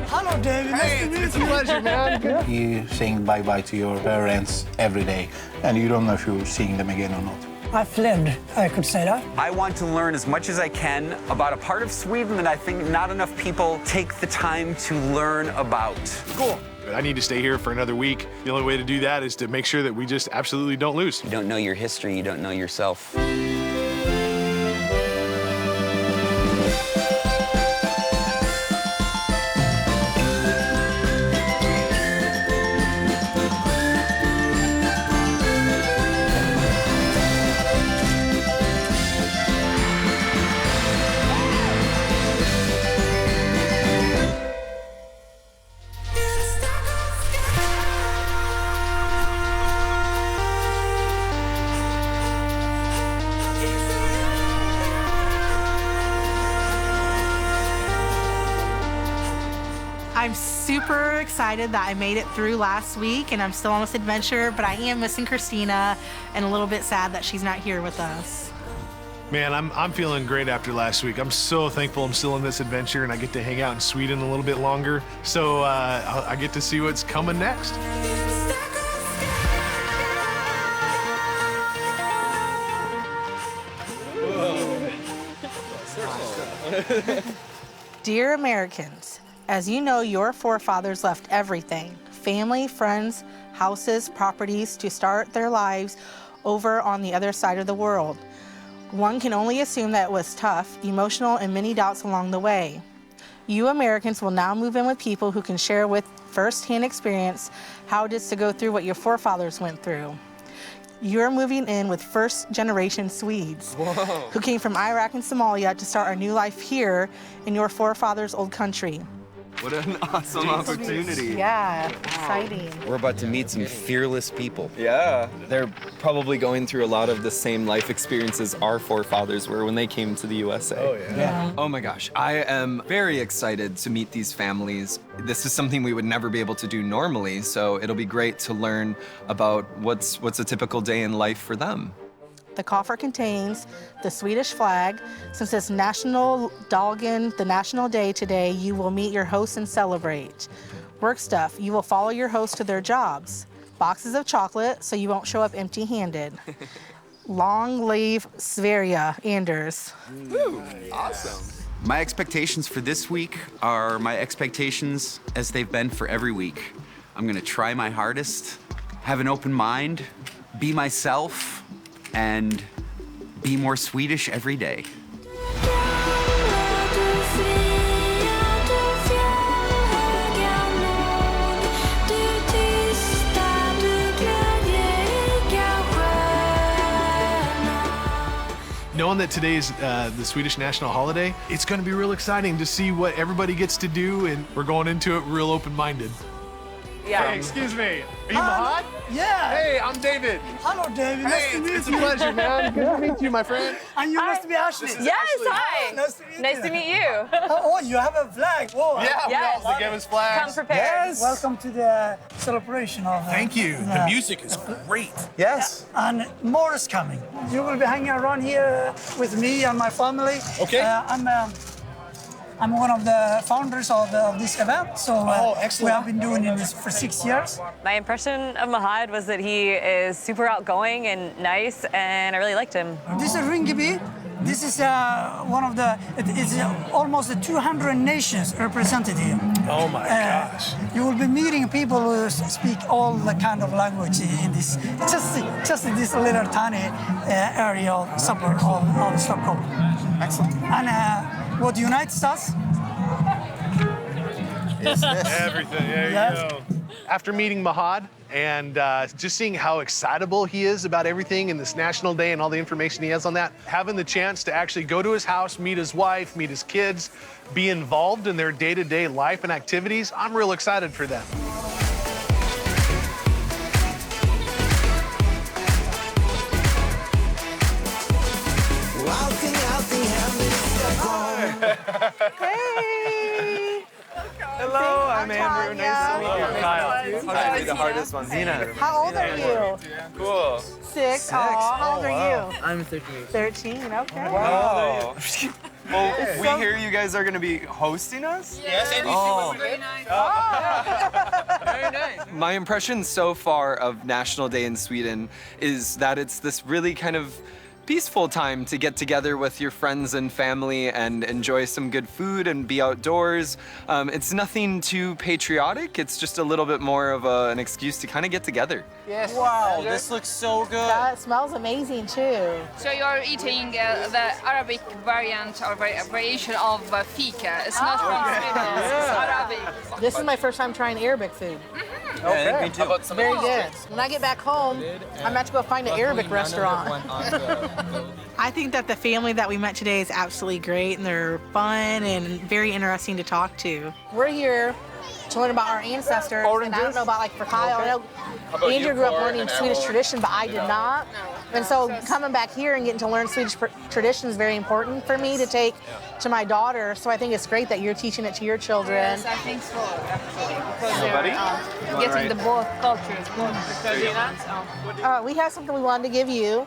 Hello, David. Nice to meet you. It's a pleasure, man. You saying bye-bye to your parents every day, and you don't know if you're seeing them again or not. I fled, I could say that. I want to learn as much as I can about a part of Sweden that I think not enough people take the time to learn about. Cool. I need to stay here for another week. The only way to do that is to make sure that we just absolutely don't lose. You don't know your history, you don't know yourself. I'm super excited that I made it through last week and I'm still on this adventure, but I am missing Christina and a little bit sad that she's not here with us. Man, I'm feeling great after last week. I'm so thankful I'm still in this adventure and I get to hang out in Sweden a little bit longer. So I get to see what's coming next. Dear Americans, as you know, your forefathers left everything, family, friends, houses, properties, to start their lives over on the other side of the world. One can only assume that it was tough, emotional, and many doubts along the way. You Americans will now move in with people who can share with first-hand experience how it is to go through what your forefathers went through. You're moving in with first-generation Swedes who came from Iraq and Somalia to start a new life here in your forefathers' old country. What an awesome opportunity. Yeah, exciting. We're about to meet some fearless people. Yeah, they're probably going through a lot of the same life experiences our forefathers were when they came to the USA. Oh, yeah. Oh my gosh, I am very excited to meet these families. This is something we would never be able to do normally, so it'll be great to learn about what's a typical day in life for them. The coffer contains the Swedish flag. Since it's National Dagen, the national day today, you will meet your hosts and celebrate. Work stuff, you will follow your hosts to their jobs. Boxes of chocolate, so you won't show up empty-handed. Long live Sverige, Anders. Awesome. My expectations for this week are my expectations as they've been for every week. I'm gonna try my hardest, have an open mind, be myself, and be more Swedish every day. Knowing that today is the Swedish national holiday, it's going to be real exciting to see what everybody gets to do, and we're going into it real open-minded. Yeah. Hey, excuse me. Are you Mahad? Yeah. Hey, I'm David. Hello, David. Nice to meet It's a you. pleasure, man. Good to meet you, my friend. And you must be Ashley. Yes, hi. Nice to meet you. Nice to meet you. Oh, you have a flag. Whoa. Yeah, Yes. we gave us flags. Come prepared. Welcome to the celebration of... Thank you. The music is great. Yes. And more is coming. You will be hanging around here with me and my family. Okay. I'm one of the founders of this event, so excellent. we have been doing this for 6 years. My impression of Mahad was that he is super outgoing and nice, and I really liked him. This is Rinkeby. This is one of the, it's almost the 200 nations represented here. Oh my gosh. You will be meeting people who speak all the kind of language in this, just in this little tiny area of suburb of Stockholm. Excellent. And what unites us? Everything. There you go. After meeting Mahad and just seeing how excitable he is about everything in this National Day and all the information he has on that, having the chance to actually go to his house, meet his wife, meet his kids, be involved in their day-to-day life and activities, I'm real excited for them. Hey! Hello, I'm Andrew. Nice to meet you. Kyle. Probably the hardest one. Zena. How old are you? Cool. 6. Aw, how old are you? I'm 13. 13, okay. Wow. Well, we hear you guys are going to be hosting us? Yes. Oh. Very nice. Very nice. My impression so far of National Day in Sweden is that it's this really kind of peaceful time to get together with your friends and family and enjoy some good food and be outdoors. It's nothing too patriotic. It's just a little bit more of an excuse to kind of get together. Yes. Wow, this looks so good. That smells amazing too. So you're eating the Arabic variant or variation of fika. It's not from Sweden, it's Arabic. This is my first time trying Arabic food. Okay, me too. Very good. When I get back home, I'm about to go find an Arabic restaurant. I think that the family that we met today is absolutely great, and they're fun and very interesting to talk to. We're here to learn about our ancestors, and I don't know about, like, for Kyle, I know Andrew grew up learning Swedish tradition, but I did not. And so coming back here and getting to learn Swedish tradition is very important for me to take to my daughter. So I think it's great that you're teaching it to your children. Yes, I think so, actually, because they're getting the both cultures, both the traditions. We have something we wanted to give you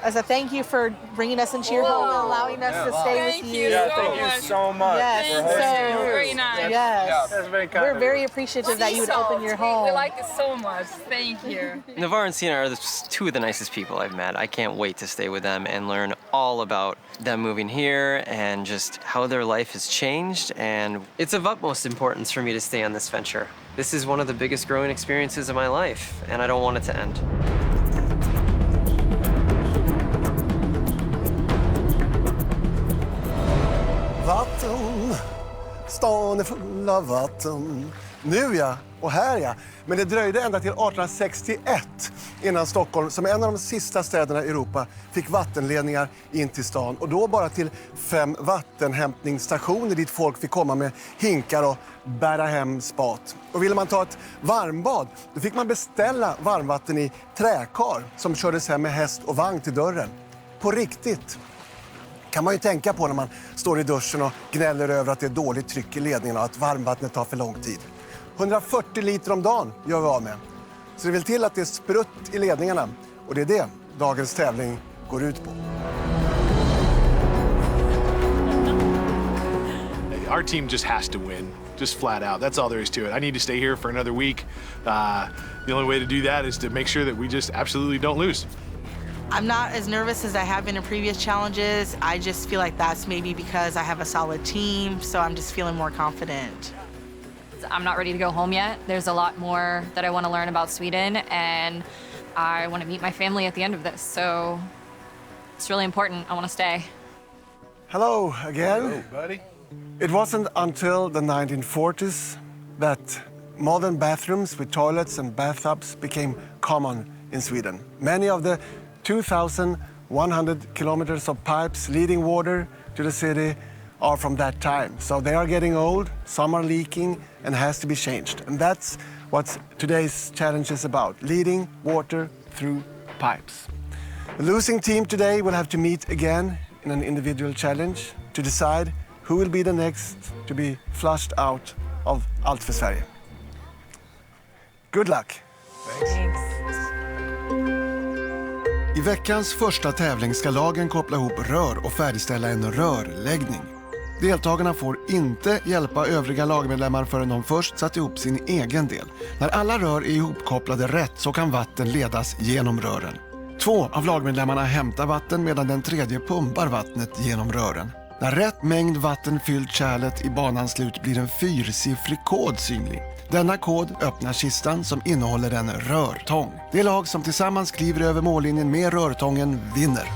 as a thank you for bringing us into your home and allowing us to stay with you. Yeah, thank you so much. Yes, for hosting so us. Very nice. yes, That's very kind we're of very you. appreciative that you would open your home. We like it so much. Thank you. Navarre and Sina are just two of the nicest people I've met. I can't wait to stay with them and learn all about them moving here and just how their life has changed. And it's of utmost importance for me to stay on this venture. This is one of the biggest growing experiences of my life, and I don't want it to end. Vatten, stan är full av vatten. Nu ja, och här ja. Men det dröjde ända till 1861 innan Stockholm, som en av de sista städerna i Europa, fick vattenledningar in till stan. Och då bara till 5 vattenhämtningsstationer dit folk fick komma med hinkar och bära hem spat. Och ville man ta ett varmbad, då fick man beställa varmvatten i träkar som kördes hem med häst och vagn till dörren. På riktigt. Kan man ju tänka på när man står i duschen och gnäller över att det är dåligt tryck i ledningen och att varmvattnet tar för lång tid. 140 liter om dagen gör vi av med. Så det vill till att det är sprutt i ledningarna. Och det är det dagens tävling går ut på. Our team just has to win, just flat out. That's all there is to it. I need to stay here for another week. The only way to do that is to make sure that we just absolutely don't lose. I'm not as nervous as I have been in previous challenges. I just feel like that's maybe because I have a solid team, so I'm just feeling more confident. I'm not ready to go home yet. There's a lot more that I want to learn about Sweden, and I want to meet my family at the end of this, so it's really important. I want to stay. Hello again. Hello, buddy. It wasn't until the 1940s that modern bathrooms with toilets and bathtubs became common in Sweden. Many of the 2,100 kilometers of pipes leading water to the city are from that time. So they are getting old, some are leaking, and has to be changed. And that's what today's challenge is about, leading water through pipes. The losing team today will have to meet again in an individual challenge to decide who will be the next to be flushed out of Allt för Sverige. Good luck! Thanks. I veckans första tävling ska lagen koppla ihop rör och färdigställa en rörläggning. Deltagarna får inte hjälpa övriga lagmedlemmar förrän de först satt ihop sin egen del. När alla rör är ihopkopplade rätt så kan vatten ledas genom rören. 2 av lagmedlemmarna hämtar vatten medan den tredje pumpar vattnet genom rören. När rätt mängd vatten fyllt kärlet i banans slut blir en 4-siffrig kod synlig. Denna kod öppnar kistan som innehåller en rörtång. Det lag som tillsammans kliver över mållinjen med rörtången vinner.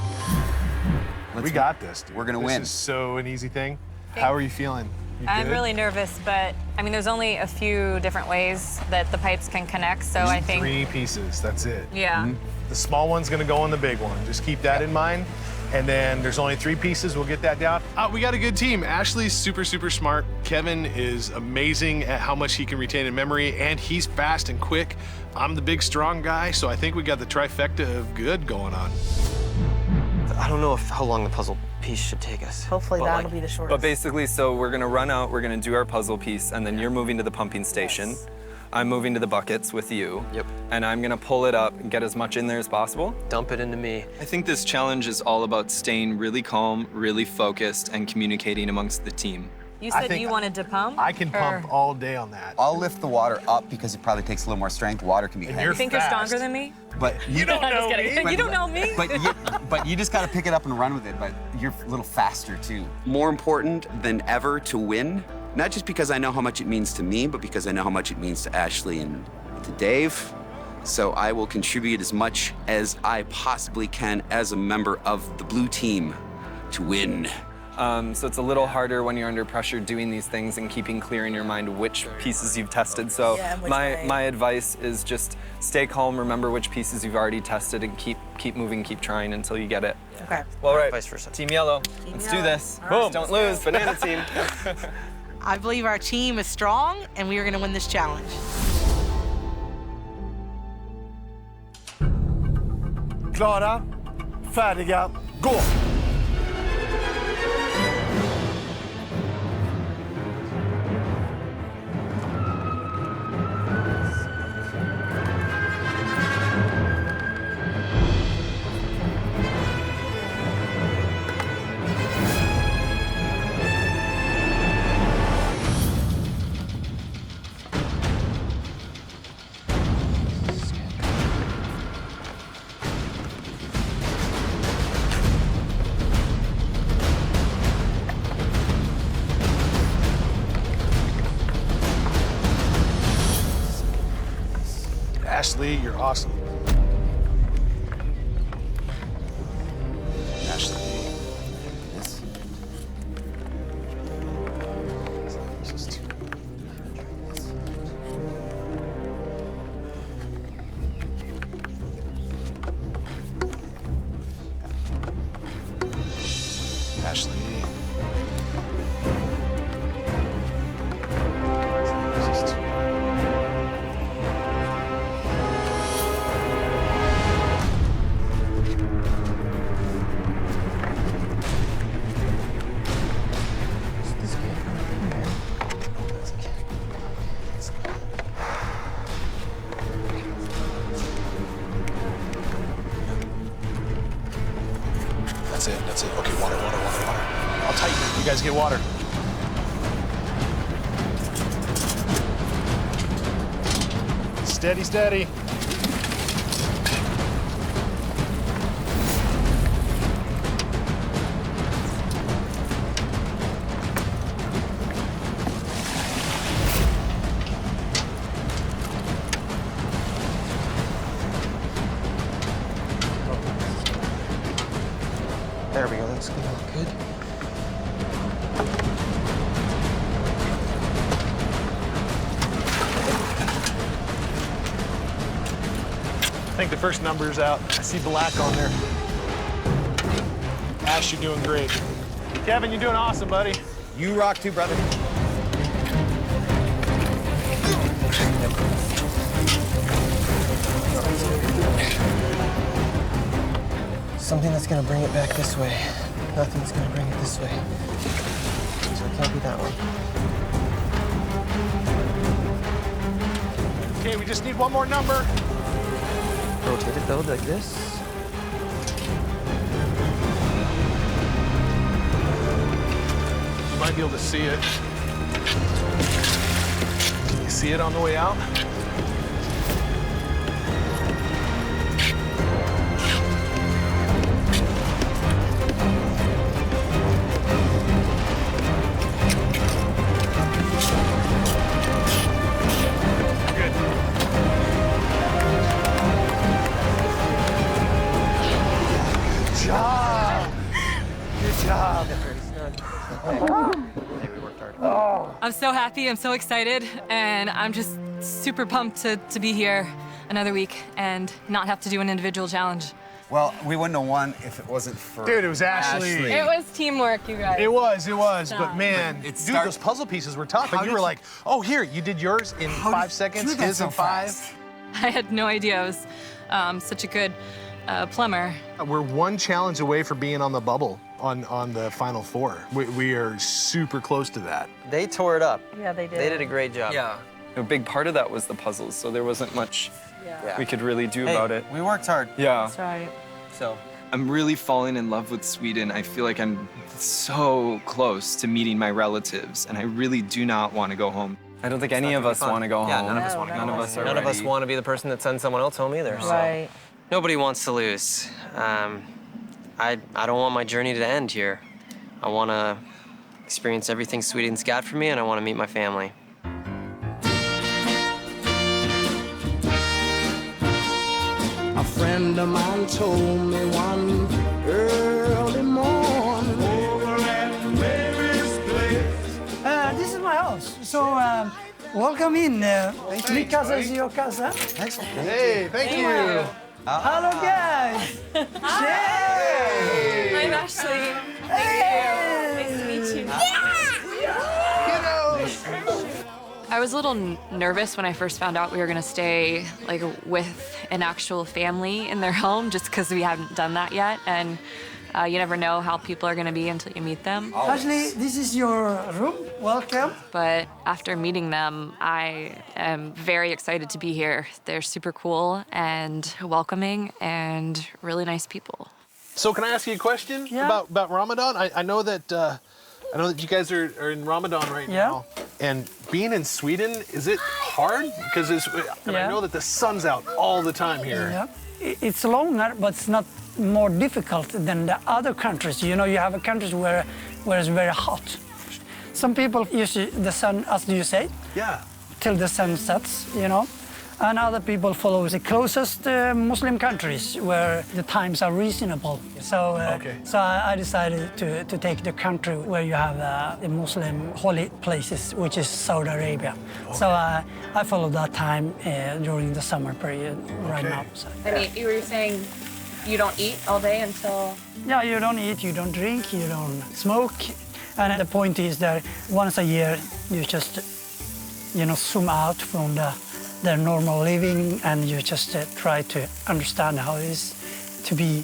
We got this, dude. We're gonna This win. is so an easy thing. How are you feeling? You I'm good? really nervous, but I mean, there's only a few different ways that the pipes can connect, so I think... 3 pieces, that's it. Yeah. The small one's gonna go on the big one. Just keep that in mind. And then there's only 3 pieces. We'll get that down. We got a good team. Ashley's super, super smart. Kevin is amazing at how much he can retain in memory, and he's fast and quick. I'm the big, strong guy, so I think we got the trifecta of good going on. I don't know how long the puzzle piece should take us. Hopefully But, that'll be the shortest. But basically, so we're gonna run out, we're gonna do our puzzle piece, and then you're moving to the pumping station. I'm moving to the buckets with you. Yep. And I'm gonna pull it up and get as much in there as possible. Dump it into me. I think this challenge is all about staying really calm, really focused, and communicating amongst the team. You I said think you wanted to pump? I can pump all day on that. I'll lift the water up because it probably takes a little more strength. Water can be heavy. You think you're stronger than me? But you don't I'm just know kidding. me. You don't know me. But you just got to pick it up and run with it. But you're a little faster too. More important than ever to win, not just because I know how much it means to me, but because I know how much it means to Ashley and to Dave. So I will contribute as much as I possibly can as a member of the blue team to win. So it's a little harder when you're under pressure doing these things and keeping clear in your mind which pieces you've tested. So my advice is just stay calm, remember which pieces you've already tested, and keep moving, keep trying until you get it. Okay. Well, all right, Vice versa. Team Yellow, let's do this. Boom, don't lose, banana team. I believe our team is strong, and we are going to win this challenge. Klara, färdiga, gå! Ashley, you're awesome. Ashley. This. Ashley. That's it. Okay, water. I'll tighten it. You guys get water. Steady. There we go. That's gonna look good. I think the first number's out. I see black on there. Ash, you're doing great. Kevin, you're doing awesome, buddy. You rock too, brother. Something that's gonna bring it back this way. Nothing's gonna bring it this way. So it can't be that one. Okay, we just need one more number. Rotate it though, like this. You might be able to see it. Can you see it on the way out? I'm so happy, I'm so excited, and I'm just super pumped to be here another week and not have to do an individual challenge. Well, we wouldn't have won if it wasn't for Dude, it was Ashley. It was teamwork, you guys. It was, but man, But dude, those puzzle pieces were tough, and you were like, oh, here, you did yours in 5 seconds, his in 5. I had no idea I was such a good plumber. We're one challenge away from being on the bubble on the Final Four. We are super close to that. They tore it up. Yeah, they did. They did a great job. Yeah. A big part of that was the puzzles, so there wasn't much we could really do about it. We worked hard. Yeah. That's right. So I'm really falling in love with Sweden. I feel like I'm so close to meeting my relatives, and I really do not want to go home. I don't think any of us want to go home. Yeah, none of us want to go None home. of us are None of us ready. want to be the person that sends someone else home either. So. Right. Nobody wants to lose. I don't want my journey to end here. I want to experience everything Sweden's got for me, and I want to meet my family. A friend of mine told me one early morning. Over at Mary's place. This is my house. So welcome in. Mi casa is your casa. Hey, thank you. Hello, guys. Hey. I'm Ashley. Nice to meet you. I was a little nervous when I first found out we were gonna stay like with an actual family in their home, just because we hadn't done that yet, and you never know how people are gonna be until you meet them. Ashley, this is your room. Welcome. But after meeting them, I am very excited to be here. They're super cool and welcoming and really nice people. So can I ask you a question about Ramadan? I know that you guys are in Ramadan right now. And being in Sweden, is it hard? Because I know that the sun's out all the time here. Yeah. It's longer, but it's not more difficult than the other countries. You know, you have countries where it's very hot. Some people use the sun, as you say, till the sun sets, you know. And other people follow the closest Muslim countries where the times are reasonable. So, so I decided to take the country where you have the Muslim holy places, which is Saudi Arabia. So I follow that time during the summer period right now. So. I mean, you were saying you don't eat all day until... Yeah, you don't eat, you don't drink, you don't smoke. And the point is that once a year, you just, you know, zoom out from their normal living, and you just try to understand how it is to be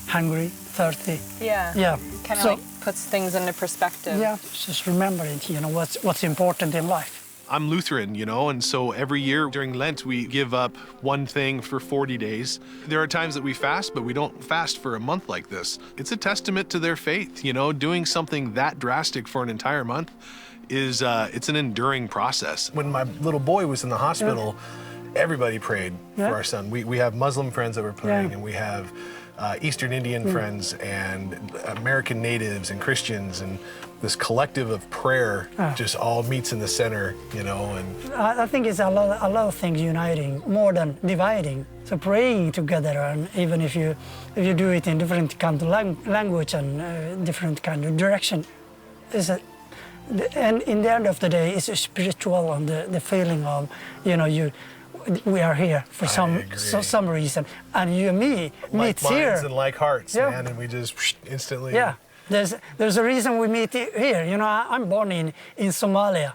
hungry, thirsty. Yeah. Yeah. Kind of like puts things into perspective. Yeah, just remember it, you know, what's important in life. I'm Lutheran, you know, and so every year during Lent, we give up one thing for 40 days. There are times that we fast, but we don't fast for a month like this. It's a testament to their faith, you know, doing something that drastic for an entire month is it's an enduring process. When my little boy was in the hospital, everybody prayed for our son. We have Muslim friends that were praying, and we have Eastern Indian friends and American natives and Christians, and this collective of prayer just all meets in the center, you know. And I think it's a lot of things uniting more than dividing. So praying together, and even if you do it in different kind of language and different kind of direction, and in the end of the day, it's a spiritual and the feeling of, you know, we are here for some reason, and you and me meet here. Like minds and like hearts, man, and we just instantly. Yeah, there's a reason we meet here. You know, I'm born in Somalia.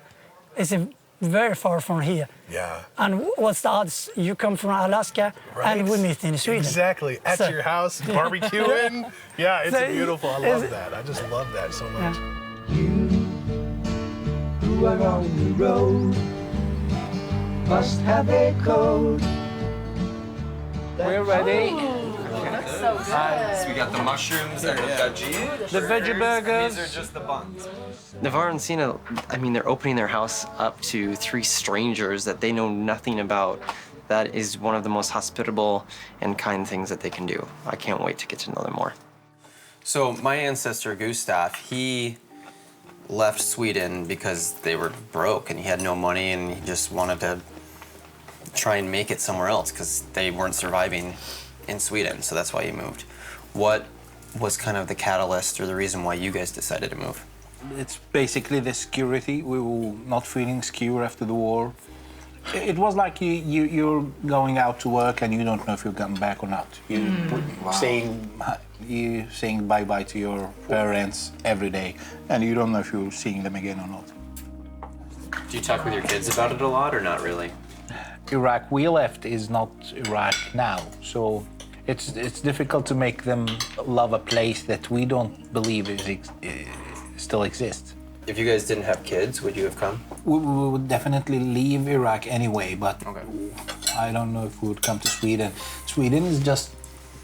It's very far from here. Yeah. And what's the odds? You come from Alaska, and we meet in Sweden. Exactly, at your house, barbecuing. Yeah, it's beautiful. I love that. I just love that so much. Who are on the road must have a code. We're ready. That's so good. So we got the mushrooms and the veggie. The veggie burgers. These are just the buns. Navarre and Sina, I mean, they're opening their house up to 3 strangers that they know nothing about. That is one of the most hospitable and kind things that they can do. I can't wait to get to know them more. So my ancestor Gustav, he left Sweden because they were broke and he had no money, and he just wanted to try and make it somewhere else because they weren't surviving in Sweden. So that's why he moved. What was kind of the catalyst or the reason why you guys decided to move? It's basically the security. We were not feeling secure after the war. It was like you're going out to work and you don't know if you're coming back or not. You're saying bye-bye to your parents every day, and you don't know if you're seeing them again or not. Do you talk with your kids about it a lot or not really? Iraq we left is not Iraq now, so it's difficult to make them love a place that we don't believe still exists. If you guys didn't have kids, would you have come? We would definitely leave Iraq anyway, but I don't know if we would come to Sweden. Sweden is just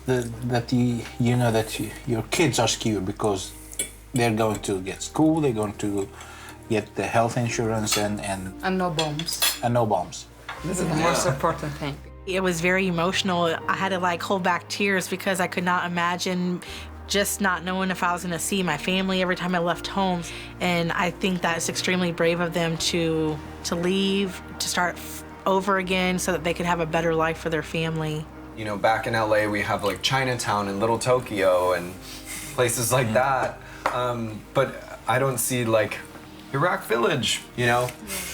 that your kids are secure because they're going to get school, they're going to get the health insurance and no bombs. And no bombs. This is the most important thing. It was very emotional. I had to hold back tears because I could not imagine just not knowing if I was going to see my family every time I left home. And I think that's extremely brave of them to leave, to start over again so that they could have a better life for their family. You know, back in LA, we have like Chinatown and Little Tokyo and places like that. But I don't see like Iraq Village, you know?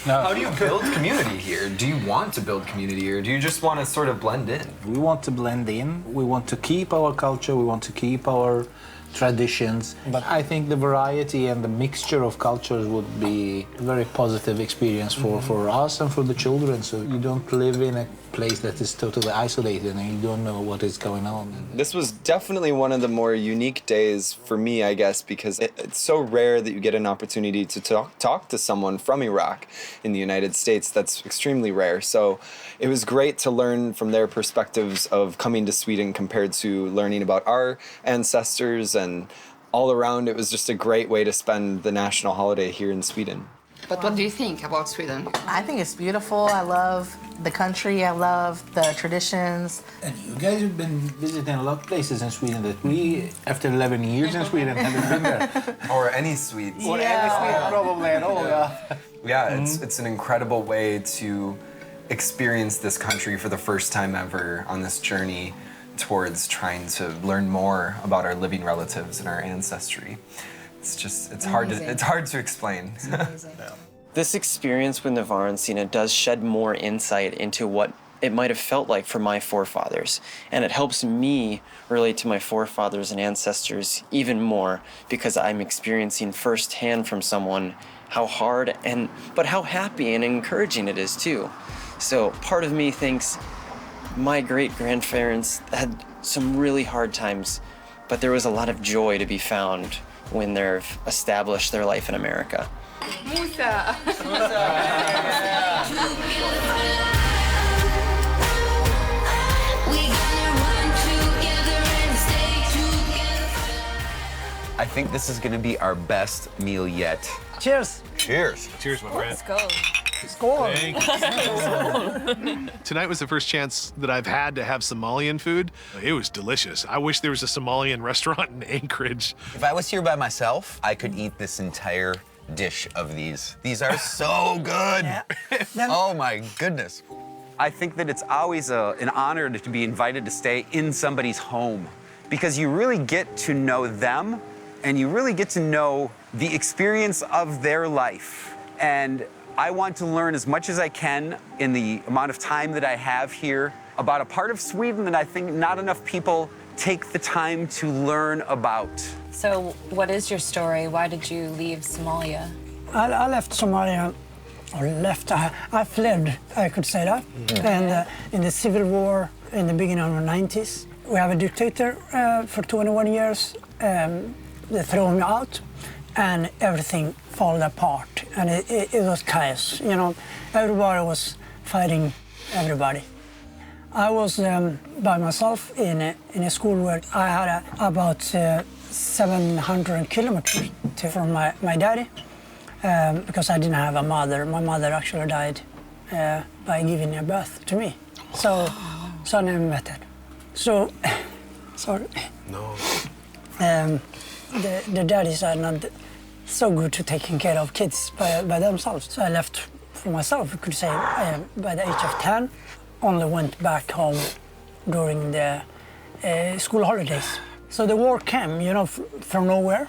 No. How do you build community here? Do you want to build community here? Do you just want to sort of blend in? We want to blend in. We want to keep our culture. We want to keep our traditions. But I think the variety and the mixture of cultures would be a very positive experience for us and for the children. So you don't live in a place that is totally isolated and you don't know what is going on. This was definitely one of the more unique days for me, I guess, because it's so rare that you get an opportunity to talk to someone from Iraq in the United States. That's extremely rare. So it was great to learn from their perspectives of coming to Sweden compared to learning about our ancestors, and all around it was just a great way to spend the national holiday here in Sweden. But what do you think about Sweden? I think it's beautiful. I love the country. I love the traditions. And you guys have been visiting a lot of places in Sweden that we, after 11 years in Sweden, haven't been there. Or any Swedes. Or any Swede, probably at all, yeah. Yeah, it's an incredible way to experience this country for the first time ever on this journey towards trying to learn more about our living relatives and our ancestry. It's hard to explain. This experience with Navarre and Sina does shed more insight into what it might have felt like for my forefathers. And it helps me relate to my forefathers and ancestors even more because I'm experiencing firsthand from someone how hard but how happy and encouraging it is too. So part of me thinks my great-grandparents had some really hard times, but there was a lot of joy to be found when they've established their life in America. Musa! I think this is going to be our best meal yet. Cheers. Cheers. Cheers, my friend. Let's go. Score. Tonight was the first chance that I've had to have Somalian food. It was delicious. I wish there was a Somalian restaurant in Anchorage. If I was here by myself, I could eat this entire dish of these. These are so good. Oh my goodness. I think that it's always an honor to be invited to stay in somebody's home because you really get to know them and you really get to know the experience of their life. And I want to learn as much as I can in the amount of time that I have here about a part of Sweden that I think not enough people take the time to learn about. So what is your story? Why did you leave Somalia? I left Somalia, I fled, I could say that. And in the civil war in the beginning of the 90s, we have a dictator for 21 years. They threw me out and everything fell apart. And it was chaos, you know. Everybody was fighting everybody. I was by myself in a school where I had about 700 kilometers from my daddy because I didn't have a mother. My mother actually died by giving a birth to me. So I never met her. So, sorry. No. The daddies are not so good to taking care of kids by themselves. So I left for myself, you could say, by the age of 10. Only went back home during the school holidays. So the war came, you know, from nowhere.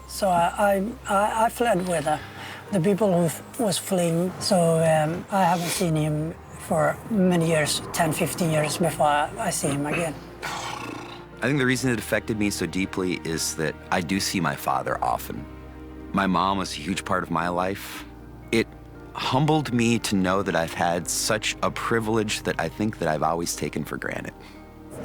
So I fled with the people who was fleeing. So I haven't seen him for many years, 10, 15 years before I see him again. I think the reason it affected me so deeply is that I do see my father often. My mom was a huge part of my life. It humbled me to know that I've had such a privilege that I think that I've always taken for granted.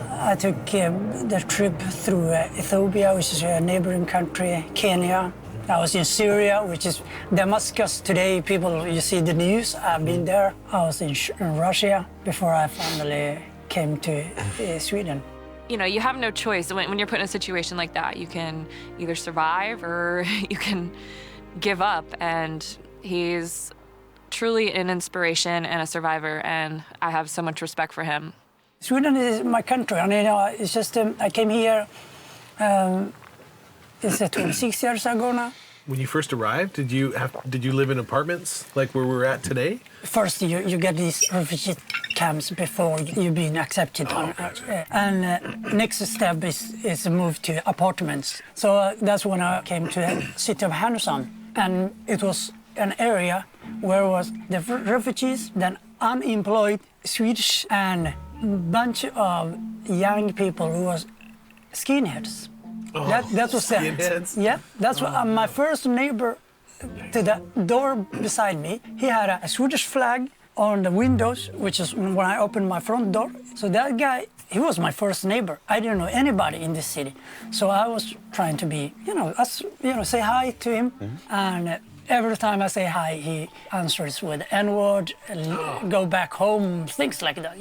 I took the trip through Ethiopia, which is a neighboring country, Kenya, I was in Syria, which is Damascus today. People, you see the news, I've been there. I was in Russia before I finally came to Sweden. You know, you have no choice. When you're put in a situation like that, you can either survive or you can give up. And he's truly an inspiration and a survivor, and I have so much respect for him. Sweden is my country, and you know, it's just I came here. It's 26 years ago now. When you first arrived, did you live in apartments like where we're at today? First, you get these refugee camps before you've been accepted. And next step is move to apartments. So that's when I came to the city of Härnösand. And it was an area where was the refugees, then unemployed Swedish, and a bunch of young people who was skinheads. Oh, that was skinheads? Yeah, that's what my first neighbor to the door beside me. He had a Swedish flag on the windows, which is when I opened my front door. So that guy, he was my first neighbor. I didn't know anybody in this city. So I was trying to be, say hi to him. Mm-hmm. And every time I say hi, he answers with N-word, go back home, things like that,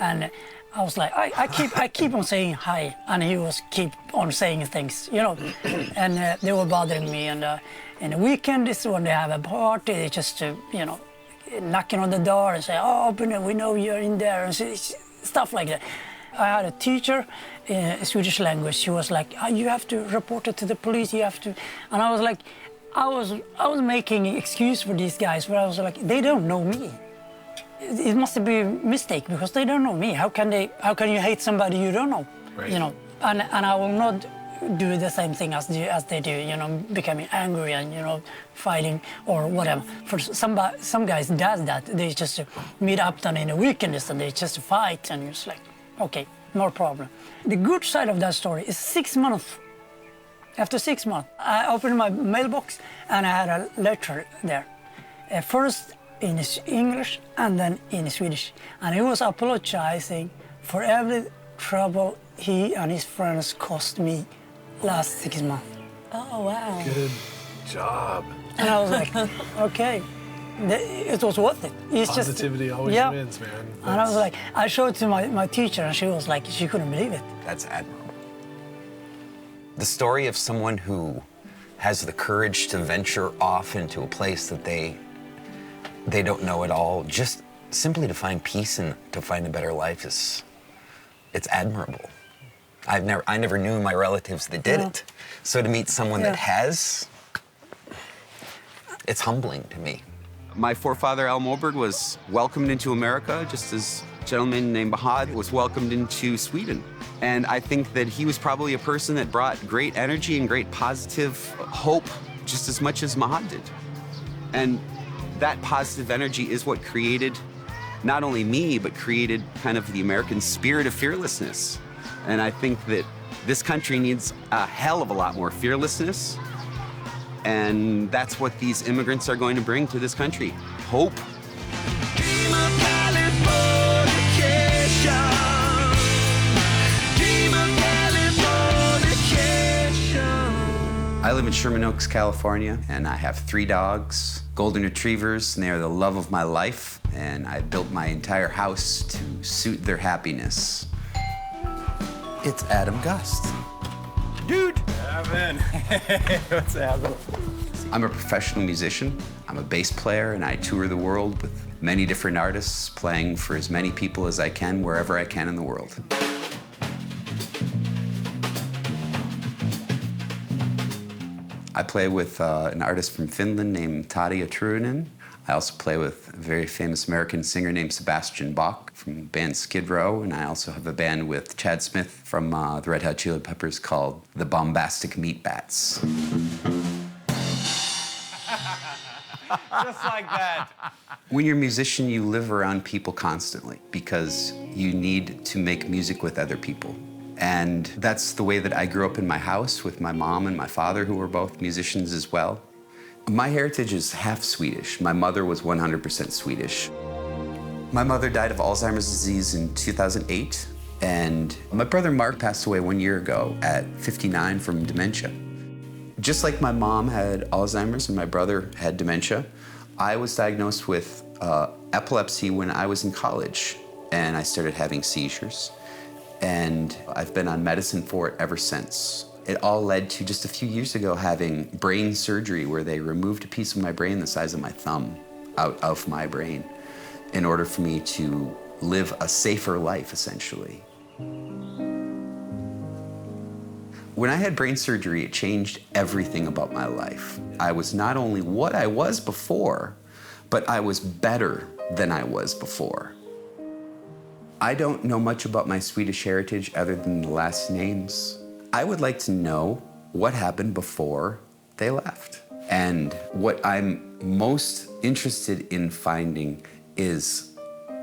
And I was like, I keep on saying hi, and he was keep on saying things, and they were bothering me. And in the weekend is when they have a party, they just, knocking on the door and say, oh, open it, we know you're in there, and stuff like that. I had a teacher in Swedish language. She was like, oh, you have to report it to the police, you have to. And I was like, I was making an excuse for these guys, but I was like, they don't know me. It must be a mistake because they don't know me. How can you hate somebody you don't know? Right. And I will not do the same thing as they do, becoming angry and, fighting or whatever. For some guys does that. They just meet up then in the weekends and they just fight, and it's like, okay, no problem. The good side of that story is 6 months. After 6 months, I opened my mailbox and I had a letter there. First in English and then in Swedish. And he was apologizing for every trouble he and his friends caused me last 6 months. Oh, wow. Good job. And I was like, okay, it was worth it. It's Positivity just, always wins, man. And I was like, I showed it to my teacher and she was like, she couldn't believe it. That's admirable. The story of someone who has the courage to venture off into a place that they don't know at all, just simply to find peace and to find a better life it's admirable. I never knew my relatives that did it. So to meet someone that has, it's humbling to me. My forefather, Al Moberg, was welcomed into America just as a gentleman named Mahad was welcomed into Sweden. And I think that he was probably a person that brought great energy and great positive hope just as much as Mahad did. And that positive energy is what created not only me, but created kind of the American spirit of fearlessness. And I think that this country needs a hell of a lot more fearlessness. And that's what these immigrants are going to bring to this country. Hope. I live in Sherman Oaks, California, and I have 3 dogs, golden retrievers, and they are the love of my life. And I built my entire house to suit their happiness. It's Adam Gust. Dude! Evan. What's happening? I'm a professional musician. I'm a bass player, and I tour the world with many different artists, playing for as many people as I can, wherever I can in the world. I play with an artist from Finland named Tarja Turunen. I also play with a very famous American singer named Sebastian Bach from the band Skid Row, and I also have a band with Chad Smith from the Red Hot Chili Peppers called the Bombastic Meat Bats. Just like that. When you're a musician, you live around people constantly because you need to make music with other people. And that's the way that I grew up in my house with my mom and my father, who were both musicians as well. My heritage is half Swedish. My mother was 100% Swedish. My mother died of Alzheimer's disease in 2008, and my brother Mark passed away 1 year ago at 59 from dementia. just like my mom had Alzheimer's and my brother had dementia, I was diagnosed with epilepsy when I was in college, and I started having seizures. And I've been on medicine for it ever since. It all led to just a few years ago having brain surgery where they removed a piece of my brain the size of my thumb out of my brain in order for me to live a safer life, essentially. When I had brain surgery, it changed everything about my life. I was not only what I was before, but I was better than I was before. I don't know much about my Swedish heritage other than the last names. I would like to know what happened before they left. And what I'm most interested in finding is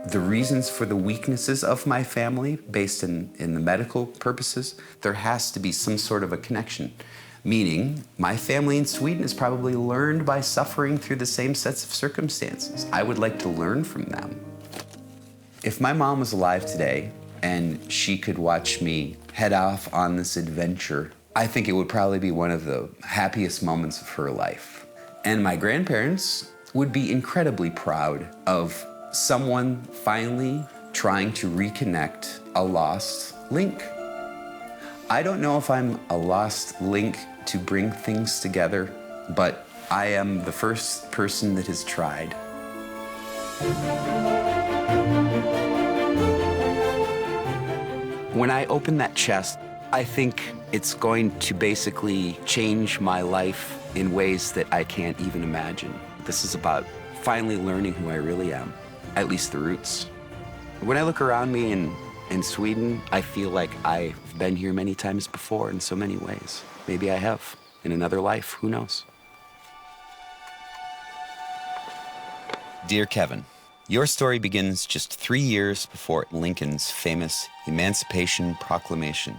the reasons for the weaknesses of my family based in the medical purposes. There has to be some sort of a connection, meaning my family in Sweden has probably learned by suffering through the same sets of circumstances. I would like to learn from them. If my mom was alive today and she could watch me head off on this adventure, I think it would probably be one of the happiest moments of her life. And my grandparents would be incredibly proud of someone finally trying to reconnect a lost link. I don't know if I'm a lost link to bring things together, but I am the first person that has tried. When I open that chest, I think it's going to basically change my life in ways that I can't even imagine. This is about finally learning who I really am, at least the roots. When I look around me in Sweden, I feel like I've been here many times before in so many ways. Maybe I have in another life, who knows? Dear Kevin, your story begins just 3 years before Lincoln's famous Emancipation Proclamation.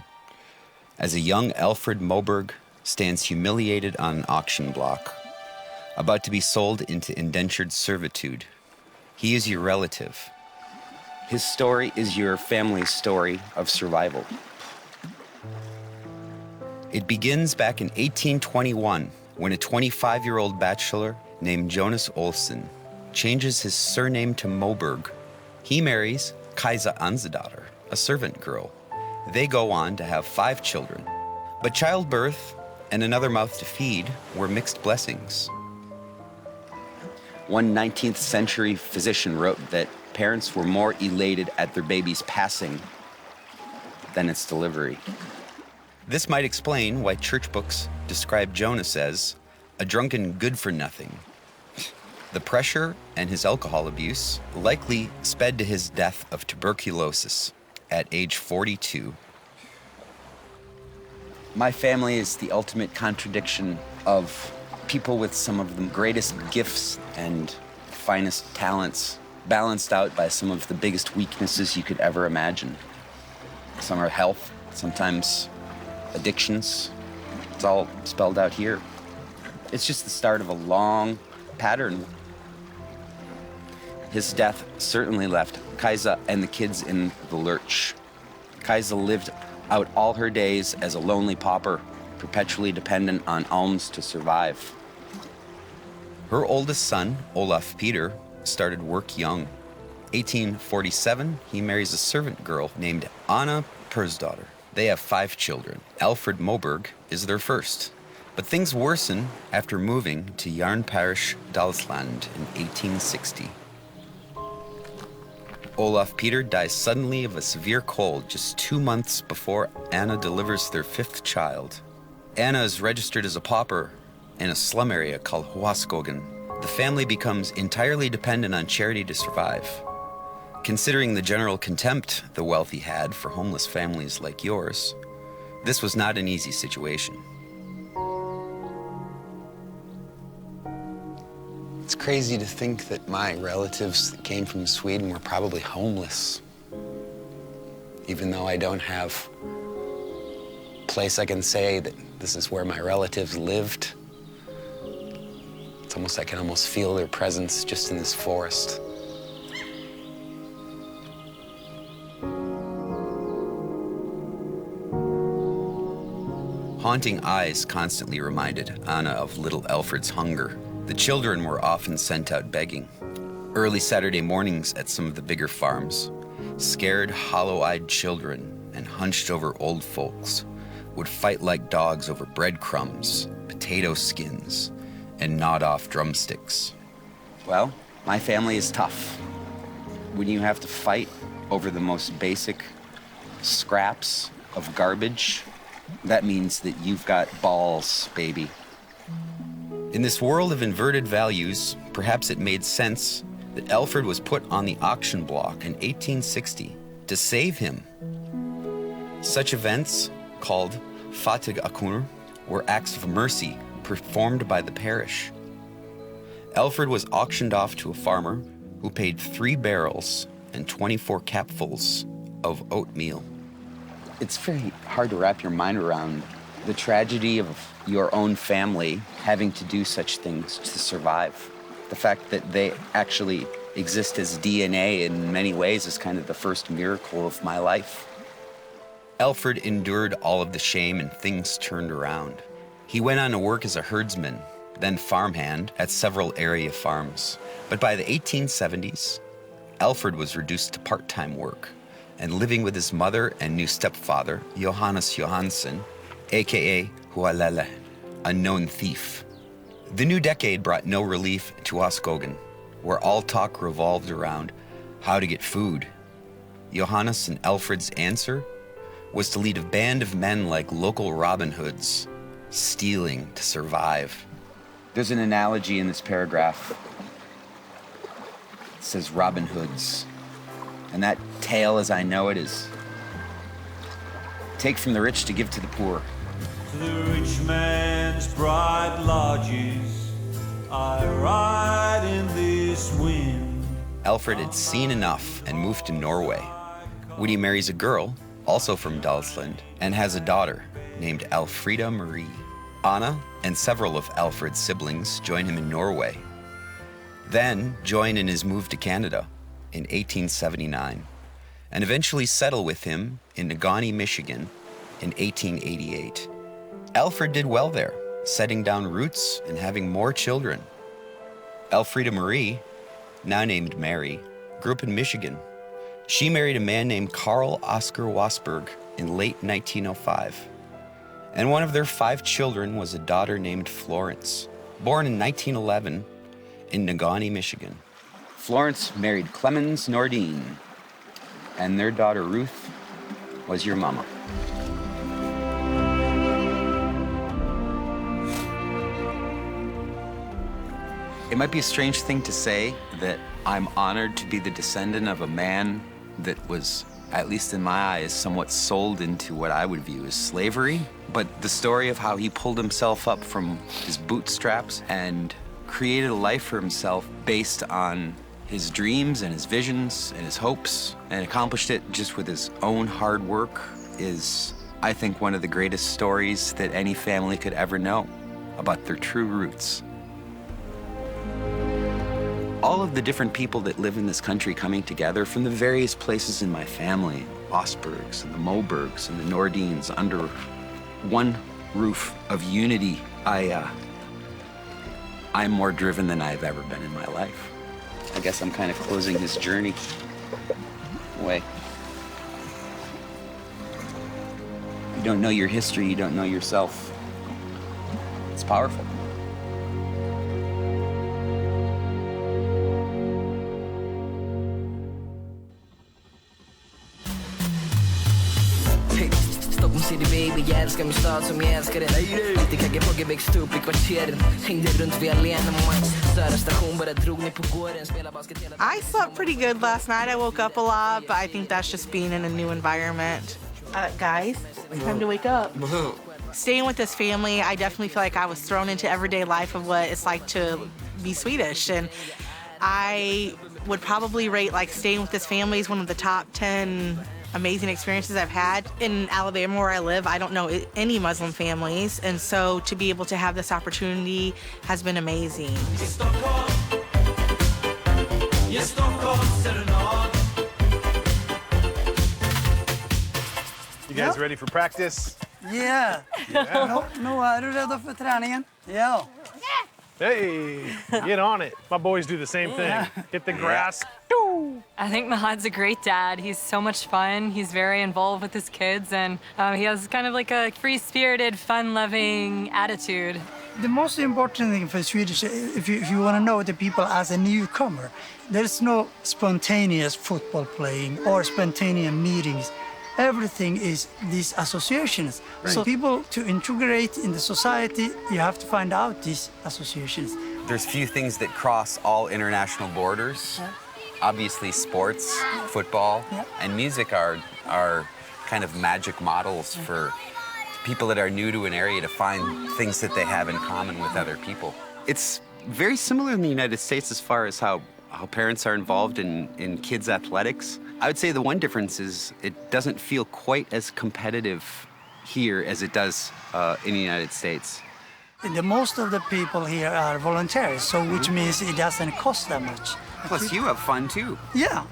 As a young Alfred Moberg stands humiliated on an auction block, about to be sold into indentured servitude. He is your relative. His story is your family's story of survival. It begins back in 1821 when a 25-year-old bachelor named Jonas Olsson changes his surname to Moberg. He marries Kajsa Ansedottir, a servant girl. They go on to have 5 children. But childbirth and another mouth to feed were mixed blessings. One 19th century physician wrote that parents were more elated at their baby's passing than its delivery. This might explain why church books describe Jonas as a drunken good-for-nothing. The pressure and his alcohol abuse likely sped to his death of tuberculosis at age 42. My family is the ultimate contradiction of people with some of the greatest gifts and finest talents, balanced out by some of the biggest weaknesses you could ever imagine. Some are health, sometimes addictions. It's all spelled out here. It's just the start of a long pattern. His death certainly left Kajsa and the kids in the lurch. Kajsa lived out all her days as a lonely pauper, perpetually dependent on alms to survive. Her oldest son, Olaf Peter, started work young. 1847, he marries a servant girl named Anna Persdotter. They have 5 children. Alfred Moberg is their first. But things worsen after moving to Järnparish, Dalsland in 1860. Olaf Peter dies suddenly of a severe cold just 2 months before Anna delivers their 5th child. Anna is registered as a pauper in a slum area called Huaskogen. The family becomes entirely dependent on charity to survive. Considering the general contempt the wealthy had for homeless families like yours, this was not an easy situation. It's crazy to think that my relatives that came from Sweden were probably homeless. Even though I don't have a place I can say that this is where my relatives lived. It's almost, I can almost feel their presence just in this forest. Haunting eyes constantly reminded Anna of little Alfred's hunger. The children were often sent out begging. Early Saturday mornings at some of the bigger farms, scared, hollow-eyed children and hunched-over old folks would fight like dogs over breadcrumbs, potato skins, and gnawed-off drumsticks. Well, my family is tough. When you have to fight over the most basic scraps of garbage, that means that you've got balls, baby. In this world of inverted values, perhaps it made sense that Alfred was put on the auction block in 1860 to save him. Such events, called Fattig Akunur, were acts of mercy performed by the parish. Alfred was auctioned off to a farmer who paid 3 barrels and 24 capfuls of oatmeal. It's very hard to wrap your mind around the tragedy of your own family having to do such things to survive. The fact that they actually exist as DNA in many ways is kind of the first miracle of my life. Alfred endured all of the shame and things turned around. He went on to work as a herdsman, then farmhand at several area farms. But by the 1870s, Alfred was reduced to part-time work and living with his mother and new stepfather, Johannes Johansson, aka Hualele, a known thief. The new decade brought no relief to Oskogen, where all talk revolved around how to get food. Johannes and Alfred's answer was to lead a band of men like local Robin Hoods, stealing to survive. There's an analogy in this paragraph. It says Robin Hoods. And that tale, as I know it, is take from the rich to give to the poor. To the rich man's bright lodges, I ride in this wind. Alfred had seen enough and moved to Norway. When he marries a girl, also from Dalsland, and has a daughter named Alfrida Marie. Anna and several of Alfred's siblings join him in Norway, then join in his move to Canada in 1879, and eventually settle with him in Negaunee, Michigan in 1888. Alfred did well there, setting down roots and having more children. Alfrida Marie, now named Mary, grew up in Michigan. She married a man named Carl Oscar Wasberg in late 1905. And one of their 5 children was a daughter named Florence, born in 1911 in Negaunee, Michigan. Florence married Clemens Nordin, and their daughter Ruth was your mama. It might be a strange thing to say that I'm honored to be the descendant of a man that was, at least in my eyes, somewhat sold into what I would view as slavery. But the story of how he pulled himself up from his bootstraps and created a life for himself based on his dreams and his visions and his hopes, and accomplished it just with his own hard work, is, I think, one of the greatest stories that any family could ever know about their true roots. All of the different people that live in this country coming together from the various places in my family, Osbergs and the Mobergs and the Nordins, under one roof of unity, I'm more driven than I've ever been in my life. I guess I'm kind of closing this journey away. You don't know your history, you don't know yourself. It's powerful. City baby, jag älskar min stad som jag älskar den. Lite kagge på växt upp i kvarteren. Hängde runt vid Alena Mines. Södra station bara drog ner på gården. Spela basket hela. I slept pretty good last night. I woke up a lot, but I think that's just being in a new environment. Guys, it's time to wake up. Staying with this family, I definitely feel like I was thrown into everyday life of what it's like to be Swedish. And I would probably rate like staying with this family is one of the top 10 amazing experiences I've had. In Alabama, where I live, I don't know any Muslim families, and so to be able to have this opportunity has been amazing. You guys ready for practice? Yeah. Noah, är du redo för träningen? Yeah. Hey, get on it. My boys do the same thing. Hit the grass. I think Mahad's a great dad. He's so much fun. He's very involved with his kids, and he has kind of like a free-spirited, fun-loving attitude. The most important thing for Swedish, if you want to know the people as a newcomer, there's no spontaneous football playing or spontaneous meetings. Everything is these associations. Right. So people, to integrate in the society, you have to find out these associations. There's few things that cross all international borders. Yeah. Obviously, sports, football, and music are kind of magic models for people that are new to an area to find things that they have in common with other people. It's very similar in the United States as far as how parents are involved in kids' athletics. I would say the one difference is it doesn't feel quite as competitive here as it does in the United States. Most of the people here are volunteers, so which means it doesn't cost that much. Plus, you have fun too. Yeah,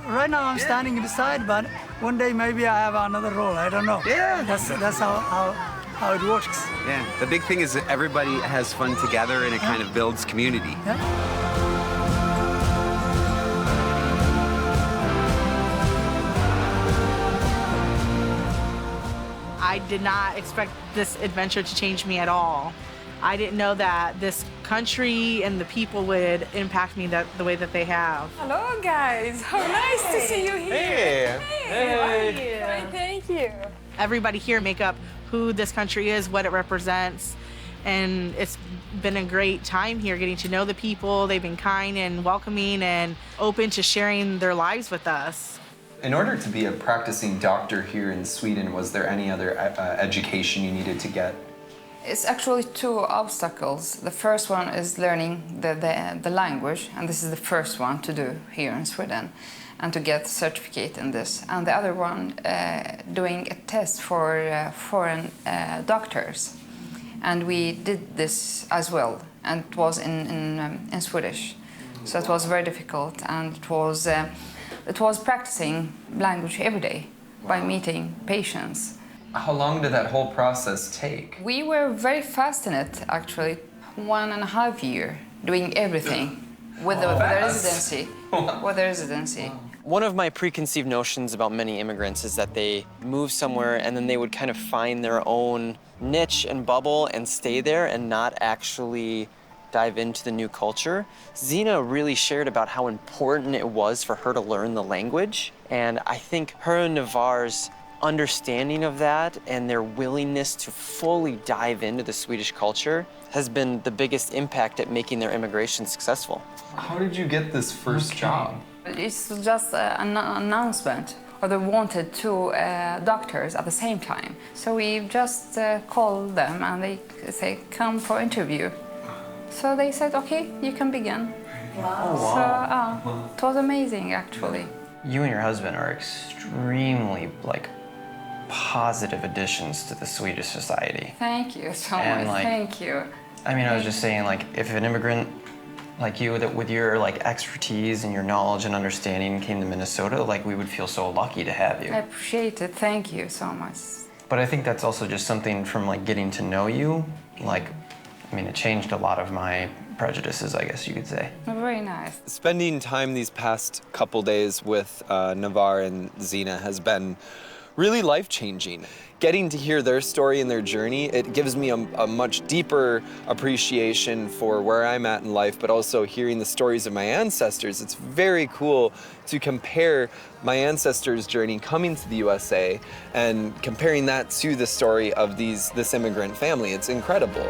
right now I'm standing beside, but one day maybe I have another role. I don't know. Yeah, that's how it works. Yeah, the big thing is that everybody has fun together, and it kind of builds community. Yeah. I did not expect this adventure to change me at all. I didn't know that this country and the people would impact me the way that they have. Hello, guys. How nice to see you here. Hey. How are you? Fine, thank you. Everybody here make up who this country is, what it represents, and it's been a great time here getting to know the people. They've been kind and welcoming and open to sharing their lives with us. In order to be a practicing doctor here in Sweden, was there any other education you needed to get? It's actually two obstacles. The first one is learning the language, and this is the first one to do here in Sweden, and to get a certificate in this. And the other one, doing a test for foreign doctors. And we did this as well, and it was in Swedish. So it was very difficult, and it was practicing language every day by meeting patients. How long did that whole process take? We were very fast in it, actually. 1.5 years doing everything with the residency. With the residency. One of my preconceived notions about many immigrants is that they move somewhere and then they would kind of find their own niche and bubble and stay there and not actually dive into the new culture. Zina really shared about how important it was for her to learn the language. And I think her and Navar's understanding of that and their willingness to fully dive into the Swedish culture has been the biggest impact at making their immigration successful. How did you get this first job? It's just an announcement, or they wanted two doctors at the same time. So we just called them and they say, come for interview. So they said, okay, you can begin. Wow. So it was amazing, actually. You and your husband are extremely, positive additions to the Swedish society. Thank you so much, thank you. I mean, I was just saying, if an immigrant like you, that with your expertise and your knowledge and understanding came to Minnesota, we would feel so lucky to have you. I appreciate it, thank you so much. But I think that's also just something from getting to know you. It changed a lot of my prejudices, I guess you could say. Very nice. Spending time these past couple days with Navar and Zina has been really life-changing. Getting to hear their story and their journey, it gives me a much deeper appreciation for where I'm at in life, but also hearing the stories of my ancestors. It's very cool to compare my ancestors' journey coming to the USA and comparing that to the story of this immigrant family. It's incredible.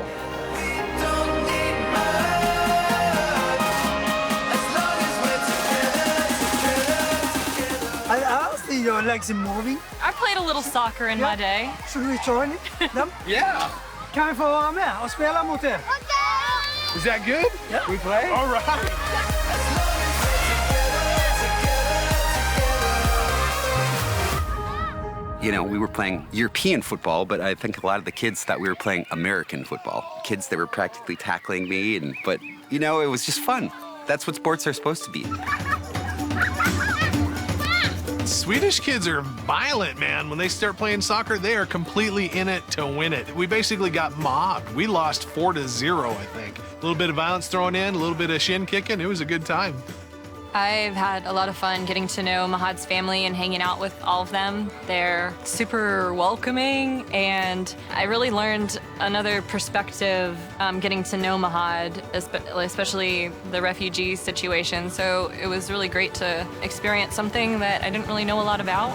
Your legs are moving. I played a little soccer in my day. Should we join them? Yeah. Kan vi få vara med och spela mot er? Is that good? Yeah. We play? All right. We were playing European football, but I think a lot of the kids thought we were playing American football. Kids that were practically tackling me, but it was just fun. That's what sports are supposed to be. Swedish kids are violent, man. When they start playing soccer, they are completely in it to win it. We basically got mobbed. We lost 4-0, I think. A little bit of violence thrown in, a little bit of shin kicking. It was a good time. I've had a lot of fun getting to know Mahad's family and hanging out with all of them. They're super welcoming, and I really learned another perspective getting to know Mahad, especially the refugee situation. So it was really great to experience something that I didn't really know a lot about.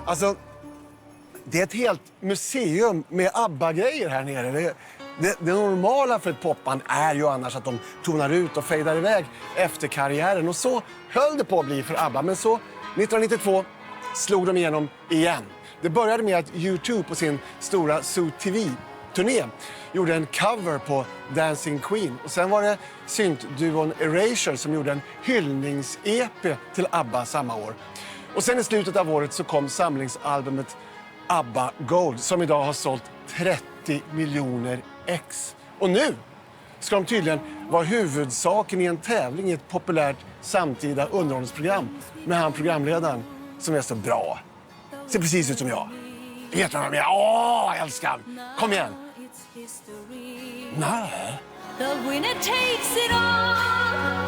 Alltså, det är ett helt museum med ABBA-grejer här nere. Det normala för ett popband är ju annars att de tonar ut och fejdar iväg efter karriären. Och så höll det på att bli för ABBA. Men så, 1992, slog de igenom igen. Det började med att U2 på sin stora Zoo TV-turné gjorde en cover på Dancing Queen. Och sen var det syntduon Erasure som gjorde en hyllnings-EP till ABBA samma år. Och sen i slutet av året så kom samlingsalbumet ABBA Gold som idag har sålt 30 miljoner ex. Och nu ska de tydligen vara huvudsaken i en tävling i ett populärt samtida underhållningsprogram med han programledaren som är så bra. Ser precis ut som jag. Vet du vad de är? Åh, älskar han. Kom igen. Nej. The winner takes it all.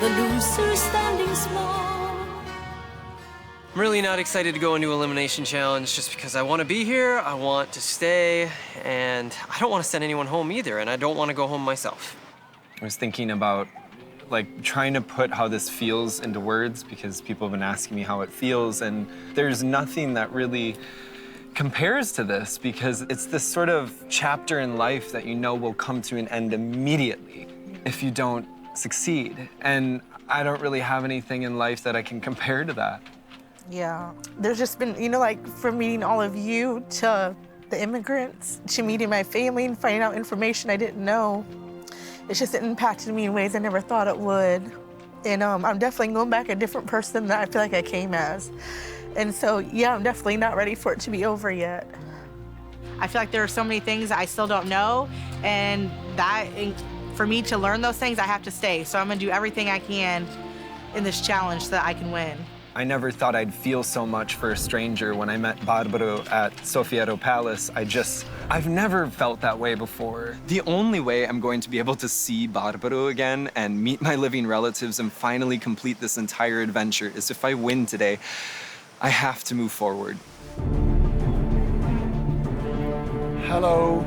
The loser standing small. I'm really not excited to go into Elimination Challenge just because I want to be here, I want to stay, and I don't want to send anyone home either, and I don't want to go home myself. I was thinking about trying to put how this feels into words because people have been asking me how it feels, and there's nothing that really compares to this because it's this sort of chapter in life that you know will come to an end immediately if you don't succeed. And I don't really have anything in life that I can compare to that. Yeah, there's just been, from meeting all of you to the immigrants, to meeting my family and finding out information I didn't know. It's just impacted me in ways I never thought it would. And I'm definitely going back a different person than I feel like I came as. And so, yeah, I'm definitely not ready for it to be over yet. I feel like there are so many things I still don't know, and for me to learn those things, I have to stay. So I'm gonna do everything I can in this challenge so that I can win. I never thought I'd feel so much for a stranger when I met Barbaro at Sofiero Palace. I've never felt that way before. The only way I'm going to be able to see Barbaro again and meet my living relatives and finally complete this entire adventure is if I win today. I have to move forward. Hello.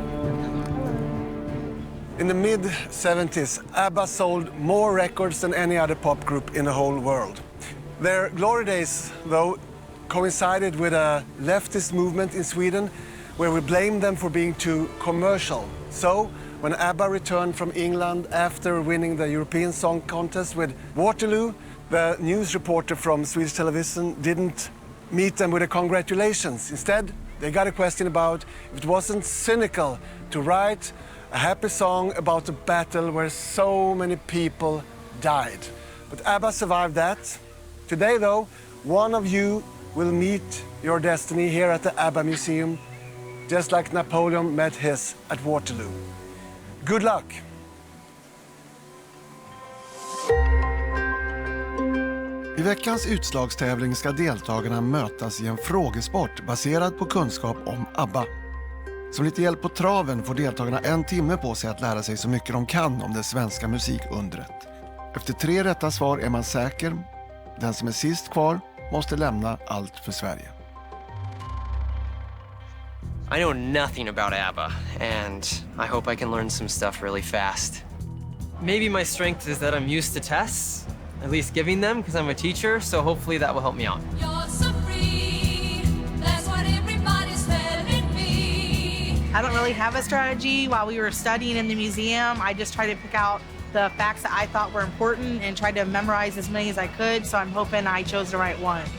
In the mid-70s, ABBA sold more records than any other pop group in the whole world. Their glory days, though, coincided with a leftist movement in Sweden where we blamed them for being too commercial. So, when ABBA returned from England after winning the European Song Contest with Waterloo, the news reporter from Swedish television didn't meet them with a congratulations. Instead, they got a question about if it wasn't cynical to write a happy song about a battle where so many people died. But ABBA survived that. Today, though, one of you will meet your destiny here at the ABBA Museum, just like Napoleon met his at Waterloo. Good luck! I veckans utslagstävling ska deltagarna mötas i en frågesport baserad på kunskap om ABBA. Som lite hjälp på traven får deltagarna 1 timme på sig att lära sig så mycket de kan om det svenska musikundret. Efter 3 rätta svar är man säker. Den som är sist kvar måste lämna Allt för Sverige. I know nothing about ABBA, and I hope I can learn some stuff really fast. Maybe my strength is that I'm used to tests, at least giving them, because I'm a teacher, so hopefully that will help me out. You're so free. That's what everybody's telling me. I don't really have a strategy. While we were studying in the museum, I just tried to pick out the facts that I thought were important and tried to memorize as many as I could, so I'm hoping I chose the right ones.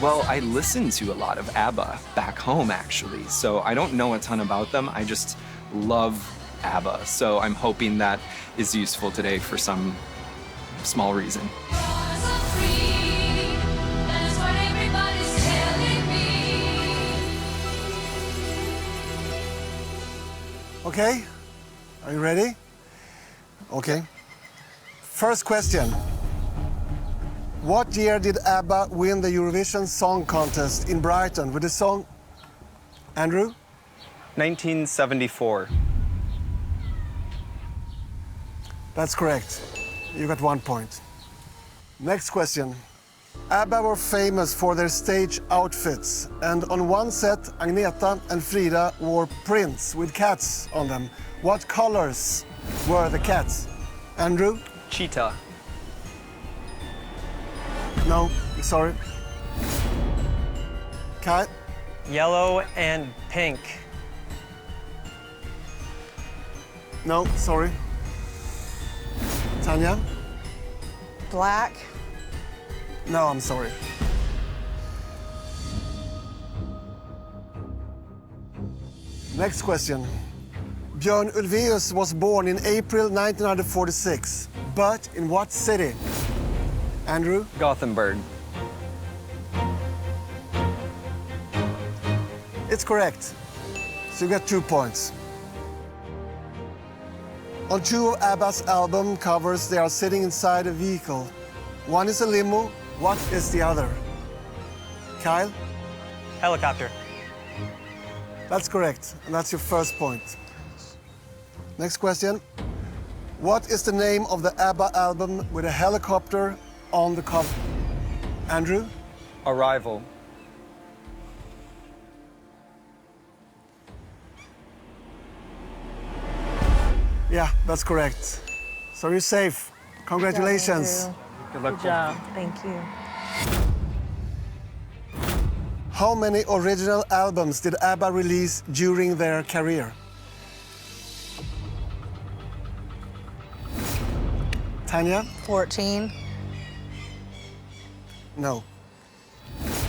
Well, I listen to a lot of ABBA back home, actually, so I don't know a ton about them. I just love ABBA. So I'm hoping that is useful today for some small reason. That's what everybody's telling me. Okay, are you ready? Okay. First question. What year did ABBA win the Eurovision Song Contest in Brighton with the song? Andrew? 1974. That's correct. You got 1 point. Next question. ABBA were famous for their stage outfits, and on one set, Agneta and Frida wore prints with cats on them. What colors were the cats? Andrew? Cheetah. No, sorry. Kyle? Yellow and pink. No, sorry. Tanya? Black. No, I'm sorry. Next question. Björn Ulvaeus was born in April 1946, but in what city? Andrew? Gothenburg. It's correct. So you got 2 points. On 2 of ABBA's album covers, they are sitting inside a vehicle. One is a limo. What is the other? Kyle? Helicopter. That's correct, and that's your first point. Next question. What is the name of the ABBA album with a helicopter on the cover? Andrew? Arrival. Yeah, that's correct. So you're safe. Congratulations. Good luck. Good job. Thank you. How many original albums did ABBA release during their career? Tanya? 14. No.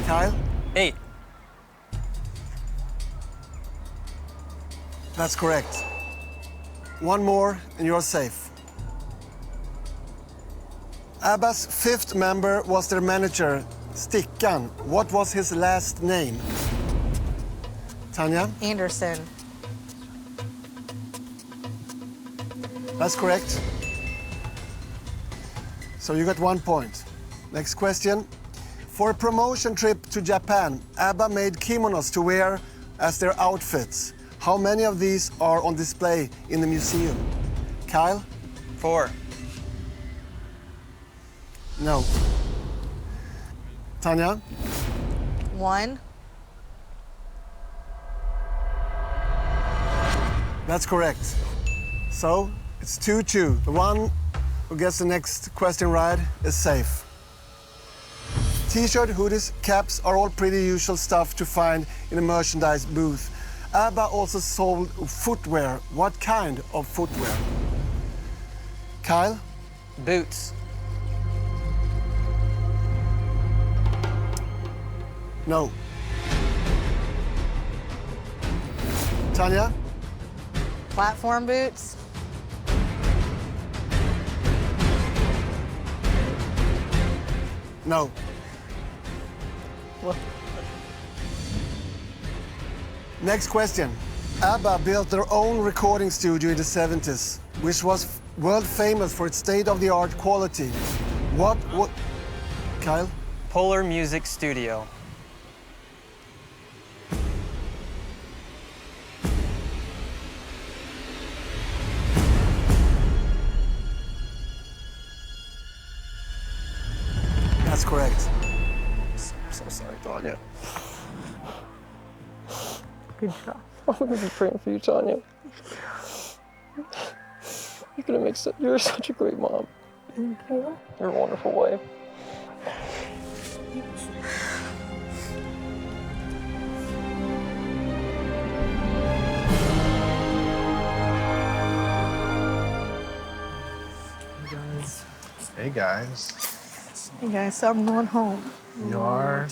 Kyle? 8. That's correct. One more and you're safe. ABBA's 5th member was their manager, Stickan. What was his last name? Tanya? Anderson. That's correct. So you got 1 point. Next question. For a promotion trip to Japan, ABBA made kimonos to wear as their outfits. How many of these are on display in the museum? Kyle? 4. No. Tanya? 1. That's correct. So it's 2-2. The one who gets the next question right is safe. T-shirt, hoodies, caps are all pretty usual stuff to find in a merchandise booth. ABBA also sold footwear. What kind of footwear? Kyle? Boots. No. Tanya? Platform boots. No. Well, Next question. ABBA built their own recording studio in the 70s, which was world famous for its state-of-the-art quality. What? Kyle? Polar Music Studio. That's correct. I'm so sorry, Tanya. good job. I'm gonna be praying for you, Tanya. You're such a great mom. Thank you. You're a wonderful wife. Hey guys. Hey guys, so I'm going home. You are?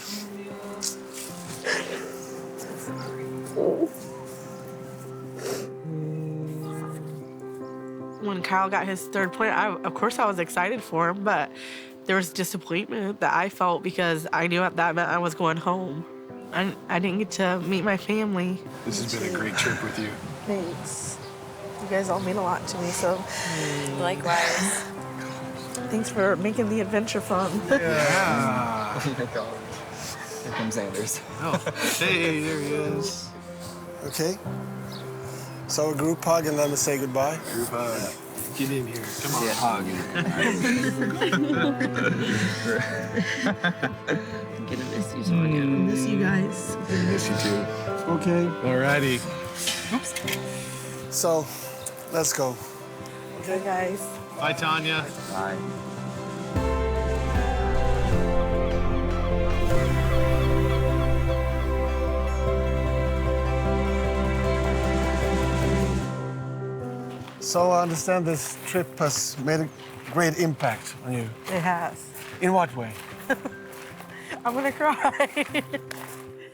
When Kyle got his third point, of course I was excited for him, but there was disappointment that I felt because I knew that meant I was going home. I didn't get to meet my family. This has been a great trip with you. Thanks. You guys all mean a lot to me, so. Likewise. Thanks for making the adventure fun. Yeah. Oh my God. Here comes Anders. Oh, hey, there he is. Okay. So a group hug and then we say goodbye. Group hug. Get in here. Come on, hug. Gonna miss you, Tanya. Miss you guys. Miss you too. Okay. Alrighty. So, let's go. Okay, guys. Bye, Tanya. Bye. So I understand this trip has made a great impact on you. It has. In what way? I'm gonna cry.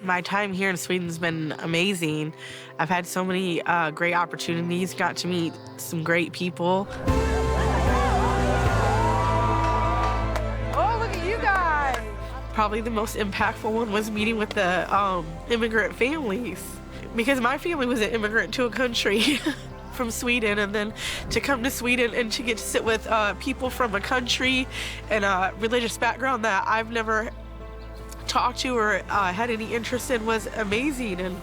My time here in Sweden's been amazing. I've had so many great opportunities, got to meet some great people. Oh, look at you guys! Probably the most impactful one was meeting with the immigrant families, because my family was an immigrant to a country from Sweden, and then to come to Sweden and to get to sit with people from a country and a religious background that I've never talked to or had any interest in was amazing. And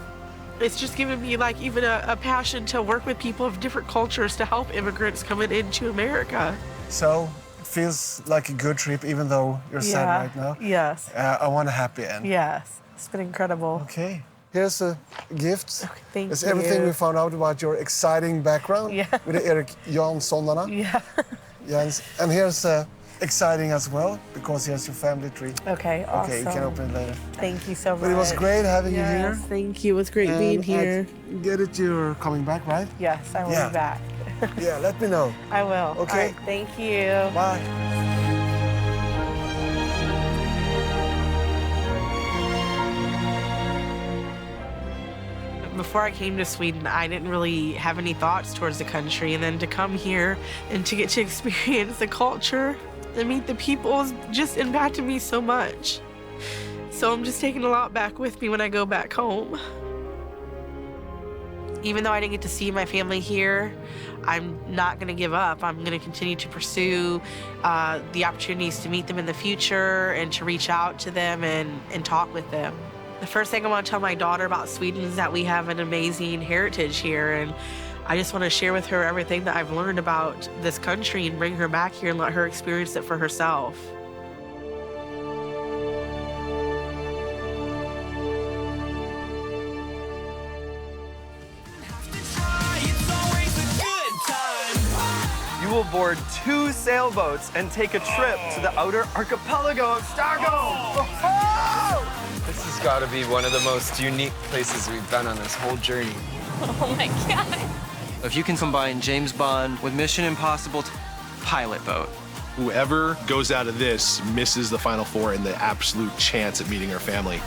it's just given me like even a passion to work with people of different cultures to help immigrants coming into America. So, it feels like a good trip even though you're sad right now? Yes. I want a happy end. Yes. It's been incredible. Okay. Here's a gift. Okay, thank It's you. everything we found out about your exciting background with the Erik Janssonarna. Yeah. Yes. And here's exciting as well, because here's your family tree. Okay, awesome. Okay, you can open it later. Thank you so much. But it was great having you here. Yes, thank you. It was great being here. I get it, you're coming back, right? Yes, I will be back. Yeah, let me know. I will. Okay. All right, thank you. Bye. Before I came to Sweden, I didn't really have any thoughts towards the country, and then to come here and to get to experience the culture and meet the people has just impacted me so much. So I'm just taking a lot back with me when I go back home. Even though I didn't get to see my family here, I'm not gonna give up. I'm gonna continue to pursue the opportunities to meet them in the future and to reach out to them and talk with them. The first thing I want to tell my daughter about Sweden is that we have an amazing heritage here, and I just want to share with her everything that I've learned about this country and bring her back here and let her experience it for herself. You will board 2 sailboats and take a trip to the outer archipelago of Stargate. This has got to be one of the most unique places we've been on this whole journey. Oh my God. If you can combine James Bond with Mission Impossible pilot boat. Whoever goes out of this misses the Final Four and the absolute chance at meeting our family.